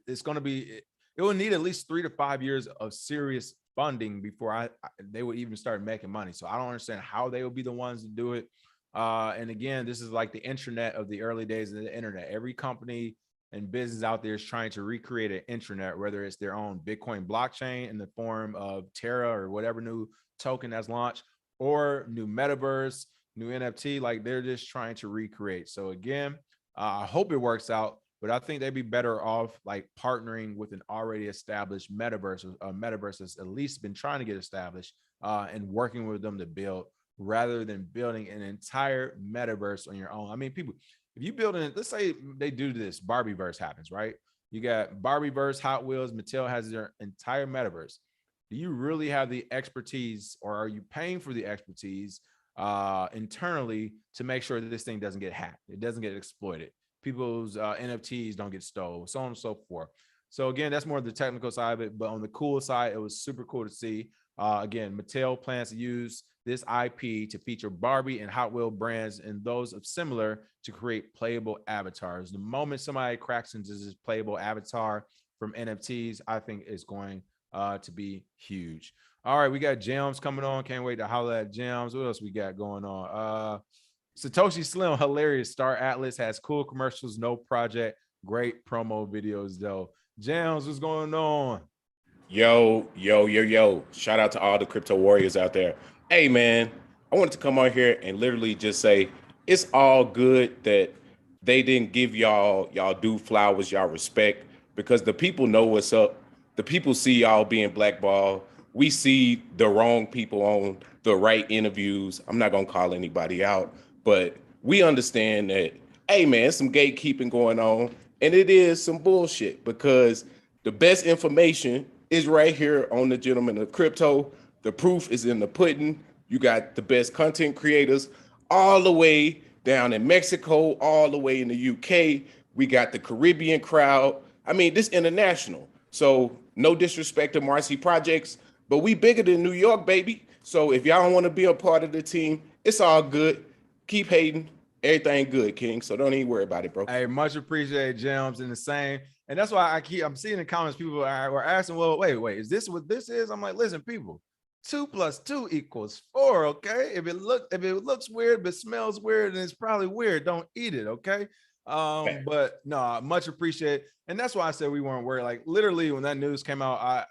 it's going to be, it will need at least 3 to 5 years of serious funding before they would even start making money. So I don't understand how they will be the ones to do it. And again, this is like the internet of the early days of the internet. Every company and business out there is trying to recreate an intranet, whether it's their own Bitcoin blockchain in the form of Terra or whatever new token that's launched, or new metaverse, new NFT, like they're just trying to recreate. So again, I hope it works out, but I think they'd be better off like partnering with an already established metaverse, a metaverse that's at least been trying to get established, and working with them to build, rather than building an entire metaverse on your own. I mean, people, if you build it, let's say they do this, Barbieverse happens, right? You got Barbieverse, Hot Wheels, Mattel has their entire metaverse. Do you really have the expertise, or are you paying for the expertise internally to make sure that this thing doesn't get hacked, it doesn't get exploited, people's NFTs don't get stolen, so on and so forth? So again, that's more of the technical side of it, but on the cool side, it was super cool to see. Again, Mattel plans to use this IP to feature Barbie and Hot Wheel brands and those of similar to create playable avatars. The moment somebody cracks into this playable avatar from NFTs, I think is going to be huge. All right, we got Gems coming on. Can't wait to holler at Gems. What else we got going on? Satoshi Slim, hilarious. Star Atlas has cool commercials, no project, great promo videos though. Gems, what's going on? Yo, yo, yo, yo. Shout out to all the crypto warriors out there. Hey, man, I wanted to come on here and literally just say it's all good that they didn't give y'all due flowers, y'all respect, because the people know what's up. The people see y'all being blackballed. We see the wrong people on the right interviews. I'm not going to call anybody out, But we understand that, hey man, some gatekeeping going on, and it is some bullshit because the best information is right here on the Gentleman of Crypto. The proof is in the pudding. You got the best content creators all the way down in Mexico, all the way in the UK. We got the Caribbean crowd. I mean, this international. So no disrespect to Marcy Projects, but we bigger than New York, baby. So if y'all don't want to be a part of the team, it's all good. Keep hating. Everything good, King. So don't even worry about it, bro. Hey, much appreciated, Gems, and the same. And that's why I'm seeing in the comments, people were asking, well, wait, is this what this is? I'm like, listen, people, 2 + 2 = 4. Okay. If it looks weird, if it smells weird, then it's probably weird. Don't eat it. Okay. But no, much appreciated. And that's why I said we weren't worried. Like literally when that news came out,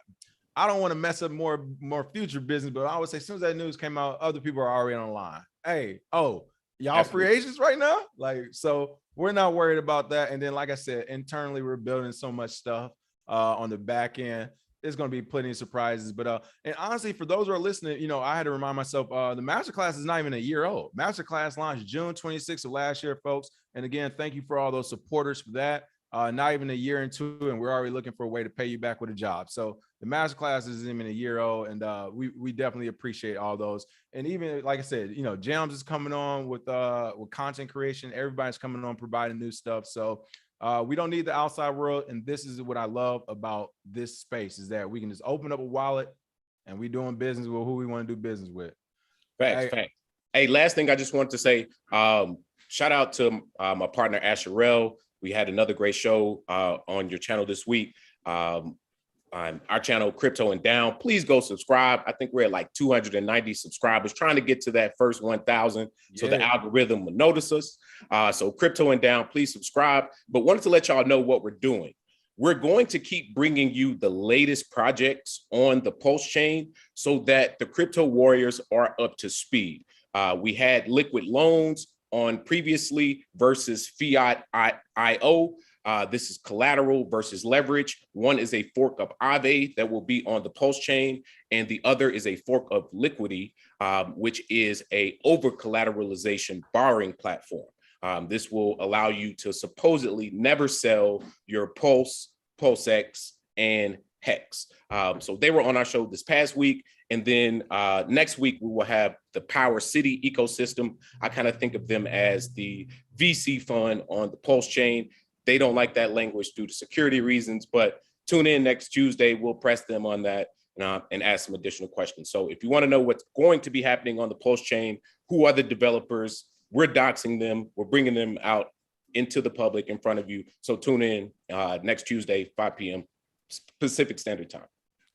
I don't want to mess up more future business, but I would say as soon as that news came out, other people are already on the line. Hey, y'all free agents right now? Like, so we're not worried about that. And then, like I said, internally, we're building so much stuff on the back end. There's going to be plenty of surprises. But and honestly, for those who are listening, I had to remind myself, the masterclass is not even a year old. Masterclass launched June 26th of last year, folks. And again, thank you for all those supporters for that. Not even a year into, and we're already looking for a way to pay you back with a job. So the masterclass isn't even a year old, and we definitely appreciate all those. And even like I said, Jams is coming on with content creation. Everybody's coming on providing new stuff. So we don't need the outside world, and this is what I love about this space is that we can just open up a wallet, and we doing business with who we want to do business with. Facts. Hey, last thing I just wanted to say, shout out to my partner Asherell. We had another great show on your channel this week. On our channel, Crypto and Down. Please go subscribe. I think we're at like 290 subscribers, trying to get to that first 1,000 so the algorithm will notice us. So Crypto and Down, please subscribe. But wanted to let y'all know what we're doing. We're going to keep bringing you the latest projects on the Pulse chain so that the crypto warriors are up to speed. We had liquid loans on previously versus fiat IO. This is collateral versus leverage. One is a fork of Aave that will be on the Pulse chain, and the other is a fork of Liquidity, which is a over collateralization borrowing platform. This will allow you to supposedly never sell your Pulse, PulseX, and Hex. So they were on our show this past week. And then next week, we will have the Power City ecosystem. I kind of think of them as the VC fund on the Pulse chain. They don't like that language due to security reasons, but tune in next Tuesday. We'll press them on that and ask some additional questions. So if you want to know what's going to be happening on the Pulse chain, who are the developers, we're doxing them. We're bringing them out into the public in front of you. So tune in next Tuesday, 5 p.m. Pacific Standard Time.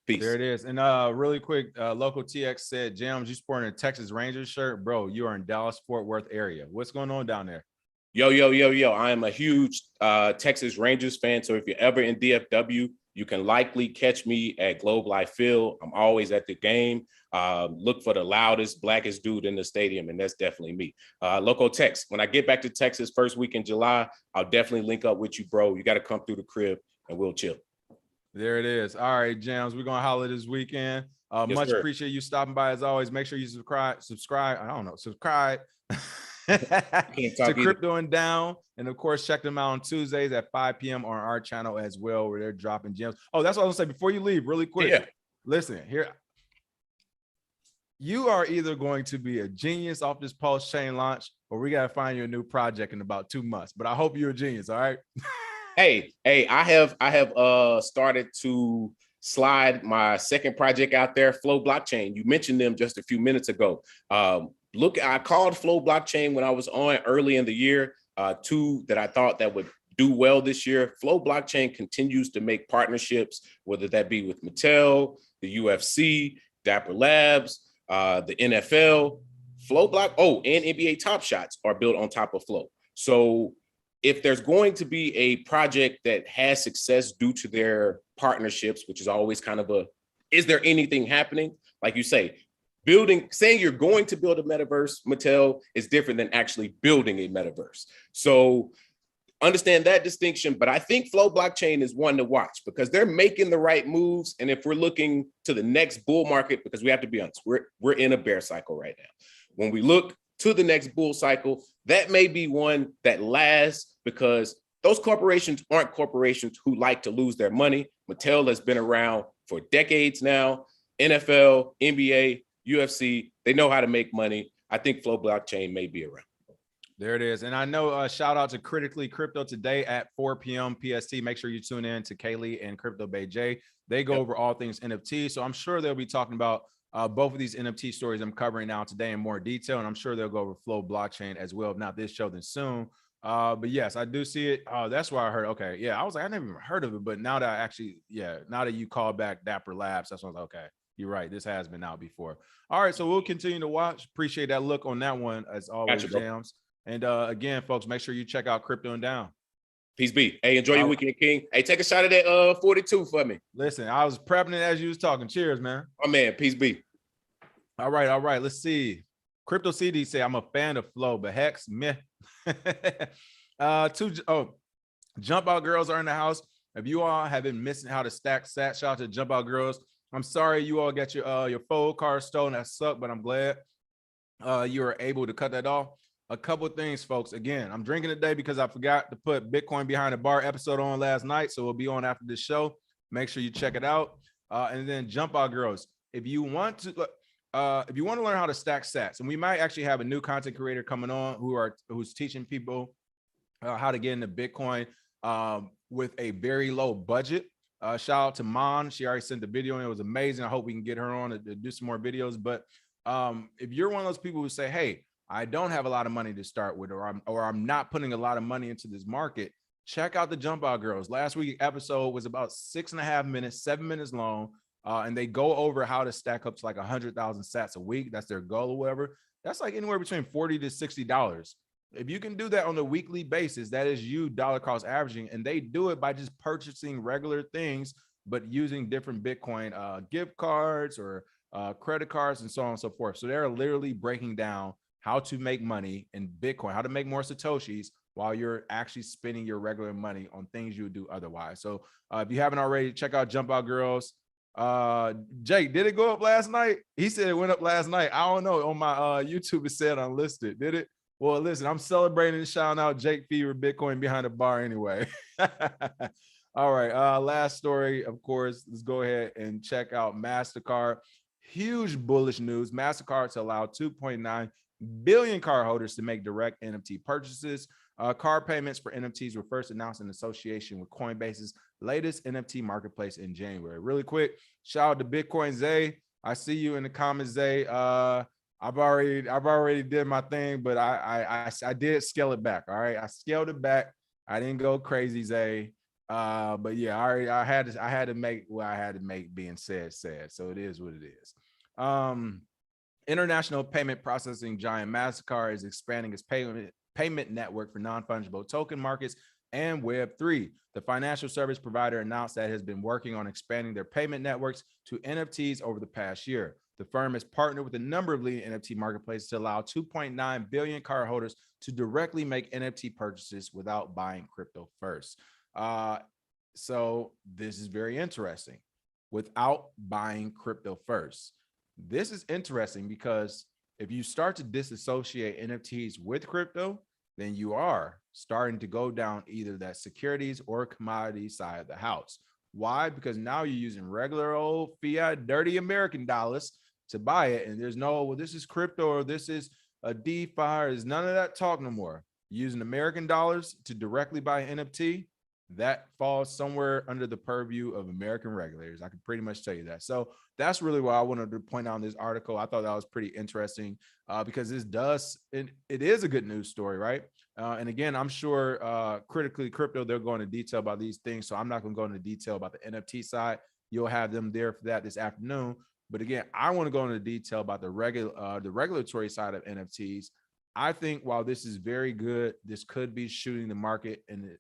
Peace. There it is. And really quick, Local TX said, Jams, you sporting a Texas Rangers shirt? Bro, you are in Dallas, Fort Worth area. What's going on down there? Yo. I am a huge Texas Rangers fan. So if you're ever in DFW, you can likely catch me at Globe Life Field. I'm always at the game. Look for the loudest, blackest dude in the stadium, and that's definitely me. Local Tex, when I get back to Texas first week in July, I'll definitely link up with you, bro. You got to come through the crib, and we'll chill. There it is. All right, Jams, we're going to holler this weekend. Much appreciate you stopping by as always. Make sure you subscribe. Subscribe to Crypto and Down. And of course, check them out on Tuesdays at 5 p.m. on our channel as well, where they're dropping gems. Oh, that's what I was gonna say before you leave, really quick. Yeah. Listen, here. You are either going to be a genius off this Pulse chain launch, or we got to find you a new project in about 2 months. But I hope you're a genius, all right? Hey, I have started to slide my second project out there, Flow Blockchain. You mentioned them just a few minutes ago. I called Flow Blockchain when I was on early in the year, two that I thought that would do well this year. Flow Blockchain continues to make partnerships, whether that be with Mattel, the UFC, Dapper Labs, the NFL, Flow Block, and NBA Top Shots are built on top of Flow. So if there's going to be a project that has success due to their partnerships, which is always kind of is there anything happening? Like you say, saying you're going to build a metaverse, Mattel, is different than actually building a metaverse. So understand that distinction. But I think Flow Blockchain is one to watch because they're making the right moves. And if we're looking to the next bull market, because we have to be honest, we're in a bear cycle right now. When we look to the next bull cycle. That may be one that lasts because those corporations aren't corporations who like to lose their money. Mattel has been around for decades now. NFL, NBA, UFC, they know how to make money. I think Flow Blockchain may be around. There it is. And I know shout out to Critically Crypto today at 4 p.m. PST. Make sure you tune in to Kaylee and Crypto Bay J. They go over all things NFT. So I'm sure they'll be talking about both of these NFT stories I'm covering now today in more detail. And I'm sure they'll go over Flow Blockchain as well. If not this show, then soon. But yes, I do see it. That's why I heard. Okay. Yeah. I was like, I never even heard of it. But now that I actually, now that you call back Dapper Labs, that's when I was like, okay, you're right. This has been out before. All right. So we'll continue to watch. Appreciate that look on that one as always, Gotcha, Jams. And again, folks, make sure you check out Crypto and Down. Peace be. Hey, enjoy your weekend, King. Hey, take a shot of that 42 for me. Listen, I was prepping it as you was talking. Cheers, man. Oh, man. Peace be. All right. Let's see. Crypto CD say, I'm a fan of Flow, but Hex, meh. Jump Out Girls are in the house. If you all have been missing how to stack sats, shout out to Jump Out Girls. I'm sorry you all got your fold card stolen. That sucked, but I'm glad you were able to cut that off. A couple of things, folks. Again, I'm drinking today because I forgot to put Bitcoin Behind the Bar episode on last night, so it'll be on after this show. Make sure you check it out. And then Jump Out Girls, if you want to learn how to stack sats, and we might actually have a new content creator coming on who's teaching people how to get into Bitcoin with a very low budget. Shout out to Mon. She already sent the video and it was amazing. I hope we can get her on to do some more videos. But if you're one of those people who say, hey, I don't have a lot of money to start with, or I'm not putting a lot of money into this market, check out the Jump Out Girls. Last week's episode was about 6.5 minutes, 7 minutes long. And they go over how to stack up to like 100,000 sats a week. That's their goal or whatever. That's like anywhere between $40 to $60. If you can do that on a weekly basis, that is you dollar cost averaging. And they do it by just purchasing regular things, but using different Bitcoin gift cards or credit cards and so on and so forth. So they're literally breaking down how to make money in Bitcoin, how to make more Satoshis while you're actually spending your regular money on things you would do otherwise. So if you haven't already, check out Jump Out Girls. Jake, did it go up last night? He said it went up last night. I don't know. On my YouTube, it said unlisted. Did it? Well, listen, I'm celebrating and shouting out Jake Fever, Bitcoin Behind the Bar anyway. All right. Last story, of course, let's go ahead and check out Mastercard. Huge bullish news. Mastercard to allow 2.9 billion cardholders to make direct NFT purchases. Card payments for NFTs were first announced in association with Coinbase's latest NFT marketplace in January. Really quick, shout out to Bitcoin Zay. I see you in the comments, Zay. I've already did my thing, but I did scale it back. All right, I scaled it back. I didn't go crazy, Zay. But yeah, I had to make what I had to make. Being said. So it is what it is. International payment processing giant Mastercard is expanding its payment network for non-fungible token markets and Web3. The financial service provider announced that it has been working on expanding their payment networks to NFTs over the past year. The firm has partnered with a number of leading NFT marketplaces to allow 2.9 billion cardholders to directly make NFT purchases without buying crypto first. So this is very interesting. Without buying crypto first. This is interesting because if you start to disassociate NFTs with crypto, then you are starting to go down either that securities or commodity side of the house. Why? Because now you're using regular old fiat, dirty American dollars to buy it. And there's no, well, this is crypto or this is a DeFi. There's none of that talk no more. Using American dollars to directly buy an NFT, that falls somewhere under the purview of American regulators. I can pretty much tell you that. So that's really why I wanted to point out in this article. I thought that was pretty interesting because it is a good news story, right? And again, I'm sure Critically Crypto, they're going into detail about these things. So I'm not going to go into detail about the NFT side. You'll have them there for that this afternoon. But again, I want to go into detail about the regulatory side of NFTs. I think while this is very good, this could be shooting the market and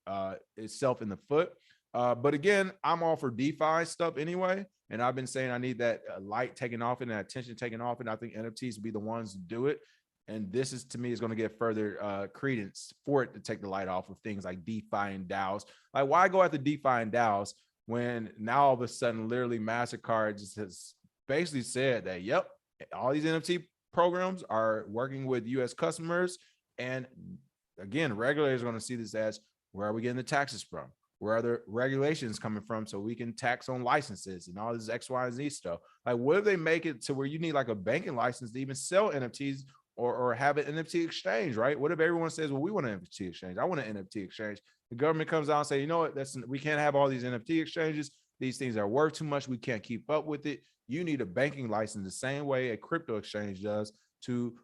itself in the foot. But again, I'm all for DeFi stuff anyway. And I've been saying I need that light taken off and that attention taken off. And I think NFTs will be the ones to do it. And this is, to me, is going to get further credence for it to take the light off of things like DeFi and DAOs. Like, why go after DeFi and DAOs when now all of a sudden, literally Mastercard just has basically said that, yep, all these NFT programs are working with U.S. customers. And again, regulators are going to see this as, where are we getting the taxes from? Where are the regulations coming from so we can tax on licenses and all this X, Y, and Z stuff? Like, what if they make it to where you need like a banking license to even sell NFTs or have an NFT exchange, right? What if everyone says, well, we want an NFT exchange. I want an NFT exchange. The government comes out and say, you know what, we can't have all these NFT exchanges. These things are worth too much. We can't keep up with it. You need a banking license the same way a crypto exchange does to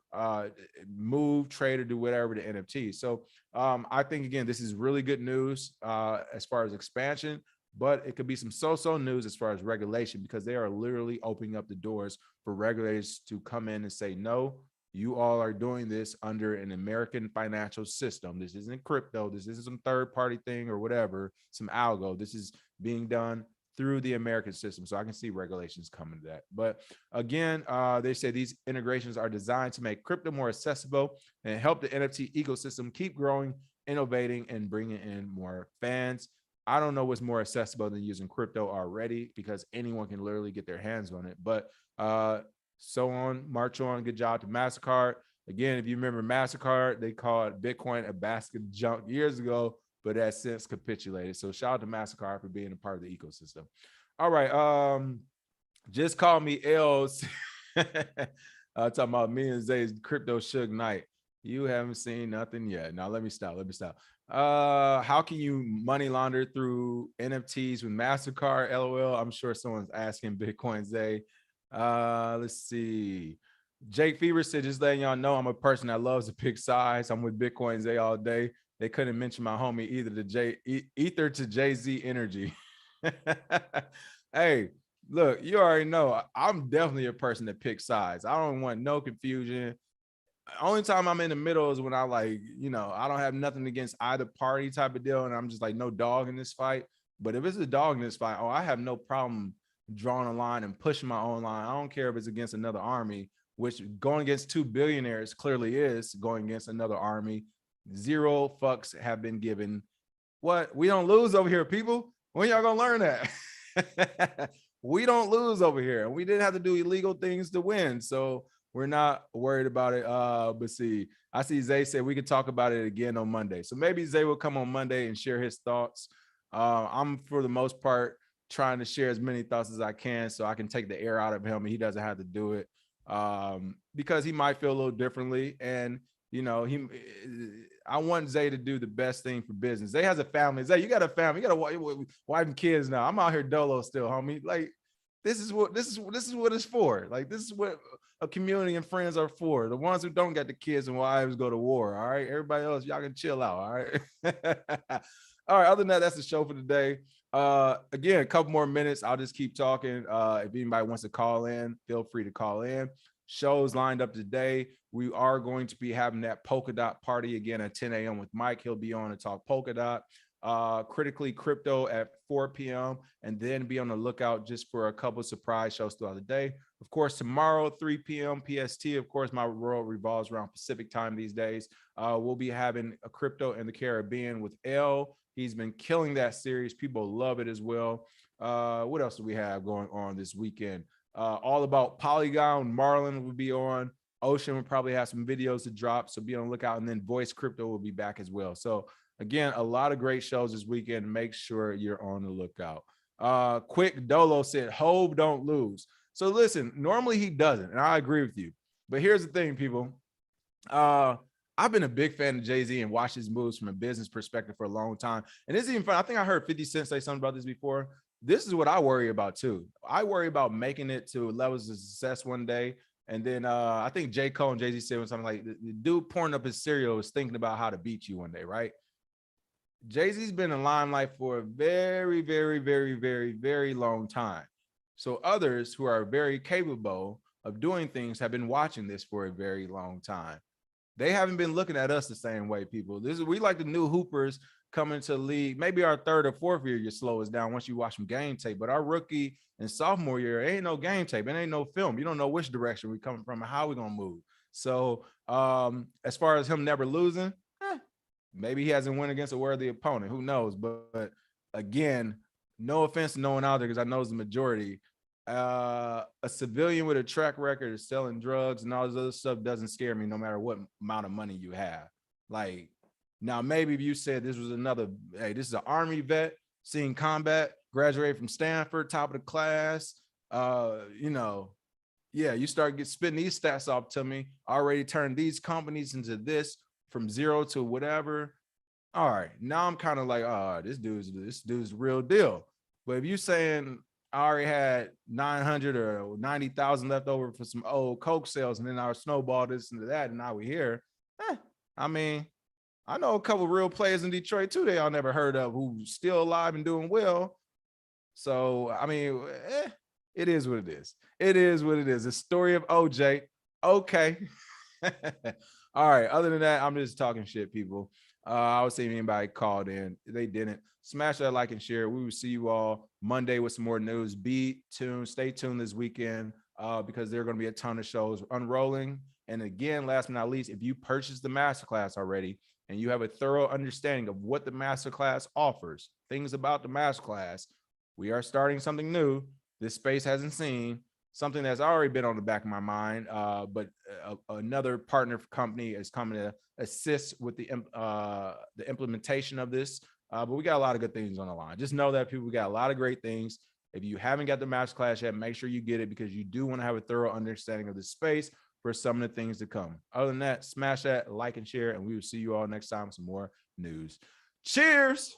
move, trade, or do whatever to NFT. So I think, again, this is really good news as far as expansion, but it could be some so-so news as far as regulation, because they are literally opening up the doors for regulators to come in and say, no, you all are doing this under an American financial system. This isn't crypto. This isn't some third-party thing or whatever, some algo. This is being done through the American system. So I can see regulations coming to that. But again, they say these integrations are designed to make crypto more accessible and help the NFT ecosystem keep growing, innovating, and bringing in more fans. I don't know what's more accessible than using crypto already, because anyone can literally get their hands on it. But so on, march on. Good job to Mastercard. Again, if you remember Mastercard, they called Bitcoin a basket of junk years ago, but has since capitulated. So shout out to Mastercard for being a part of the ecosystem. All right. Just call me Els. Talking about me and Zay's crypto Suge Knight. You haven't seen nothing yet. Now let me stop. How can you money launder through NFTs with Mastercard? LOL. I'm sure someone's asking Bitcoin Zay. Let's see. Jake Fever said, just letting y'all know I'm a person that loves to pick sides. I'm with Bitcoin Zay all day. They couldn't mention my homie either to Ether to Jay-Z Energy. Hey, look, you already know I'm definitely a person that picks sides. I don't want no confusion. Only time I'm in the middle is when I I don't have nothing against either party type of deal, and I'm just like, no dog in this fight. But if it's a dog in this fight, I have no problem drawing a line and pushing my own line. I don't care if it's against another army, which going against 2 billionaires clearly is going against another army. Zero fucks have been given. What? We don't lose over here, people. When y'all gonna learn that? We don't lose over here. We didn't have to do illegal things to win, so we're not worried about it. But see, I see Zay said we could talk about it again on Monday. So maybe Zay will come on Monday and share his thoughts. I'm, for the most part, trying to share as many thoughts as I can so I can take the air out of him and he doesn't have to do it, because he might feel a little differently. And I want Zay to do the best thing for business. Zay has a family. Zay, you got a family. You got a wife and kids now. I'm out here dolo still, homie. Like, this is what it's for. Like, this is what a community and friends are for. The ones who don't get the kids and wives go to war. All right. Everybody else, y'all can chill out. All right. All right. Other than that, that's the show for today. Again, a couple more minutes. I'll just keep talking. If anybody wants to call in, feel free to call in. Shows lined up today. We are going to be having that polka dot party again at 10 a.m. with Mike. He'll be on to talk polka dot. Critically Crypto at 4 p.m. and then be on the lookout just for a couple of surprise shows throughout the day. Of course, tomorrow, 3 p.m. PST. Of course, my world revolves around Pacific time these days. We'll be having a Crypto in the Caribbean with L. He's been killing that series. People love it as well. What else do we have going on this weekend? All about Polygon. Marlon will be on. Ocean will probably have some videos to drop, so be on the lookout. And then Voice Crypto will be back as well. So again, a lot of great shows this weekend. Make sure you're on the lookout. Quick Dolo said, Hove don't lose. So listen, normally he doesn't, and I agree with you. But here's the thing, people. I've been a big fan of Jay-Z and watched his moves from a business perspective for a long time. And it's even fun. I think I heard 50 Cent say something about this before. This is what I worry about too. I worry about making it to levels of success one day. And then I think J. Cole and Jay-Z said something like, the dude pouring up his cereal is thinking about how to beat you one day, right? Jay-Z's been in limelight for a very, very, very, very, very long time. So others who are very capable of doing things have been watching this for a very long time. They haven't been looking at us the same way, people. We like the new hoopers coming to the league. Maybe our third or fourth year, you slow us down once you watch some game tape. But our rookie and sophomore year, it ain't no game tape. It ain't no film. You don't know which direction we coming from and how we gonna move. So as far as him never losing, maybe he hasn't won against a worthy opponent. Who knows? But again, no offense to no one out there, because I know it's the majority. A civilian with a track record of selling drugs and all this other stuff doesn't scare me no matter what amount of money you have. Like, now maybe if you said this was another, hey, this is an Army vet, seeing combat, graduated from Stanford, top of the class, you know, yeah, you start spitting these stats off to me, already turned these companies into this from zero to whatever. All right, now I'm kind of like, oh, this dude's real deal. But if you saying I already had 900 or 90,000 left over for some old Coke sales, and then I snowballed this into that, and now we're here. I mean, I know a couple real players in Detroit too. They all never heard of who's still alive and doing well. So I mean, it is what it is. It is what it is. The story of OJ. Okay. All right. Other than that, I'm just talking shit, people. I would say if anybody called in, they didn't. Smash that like and share. We will see you all Monday with some more news. Be tuned. Stay tuned this weekend because there are going to be a ton of shows unrolling. And again, last but not least, if you purchased the masterclass already and you have a thorough understanding of what the masterclass offers, things about the masterclass, we are starting something new this space hasn't seen, something that's already been on the back of my mind, but another partner company is coming to assist with the implementation of this. But we got a lot of good things on the line. Just know that people, we got a lot of great things. If you haven't got the masterclass yet, make sure you get it because you do want to have a thorough understanding of the space for some of the things to come. Other than that, smash that, like and share, and we will see you all next time with some more news. Cheers.